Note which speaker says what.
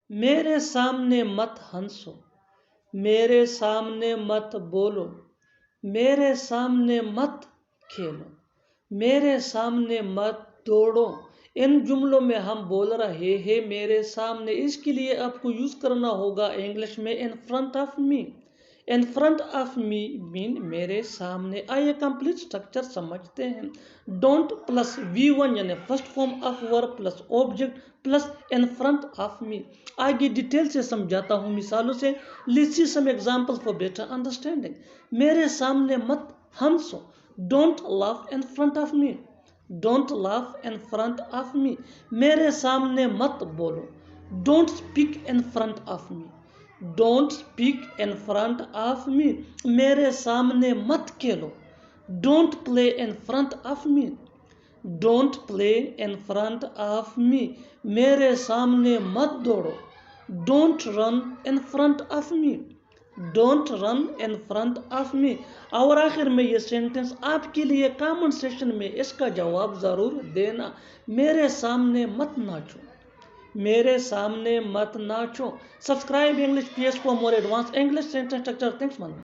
Speaker 1: मेरे सामने मत हंसो, मेरे सामने मत बोलो, मेरे सामने मत खेलो, मेरे सामने मत दौड़ो। इन जुमलों में हम बोल रहे हैं मेरे सामने। इसके लिए आपको यूज करना होगा इंग्लिश में इन front of me. In front of me mean मेरे सामने। आइए कंप्लीट स्ट्रक्चर समझते हैं। डोंट प्लस V1 यानी first form of verb plus object plus in front of me. आगे डिटेल से समझाता हूँ मिसालों से। Let's see some examples for better understanding. मेरे सामने मत हंसो, don't laugh in front of me, don't laugh in front of me. मेरे सामने मत बोलो, don't speak in front of me, don't speak in front of me. मेरे सामने मत खेलो, don't play in front of me, don't play in front of me. मेरे सामने मत दौड़ो, don't run in front of me, don't run in front of मी। और आखिर में ये सेंटेंस आपके लिए कमेंट सेक्शन में इसका जवाब ज़रूर देना। मेरे सामने मत नाचो, मेरे सामने मत नाचो। Subscribe English PS for more advanced English sentence structure. Thanks man.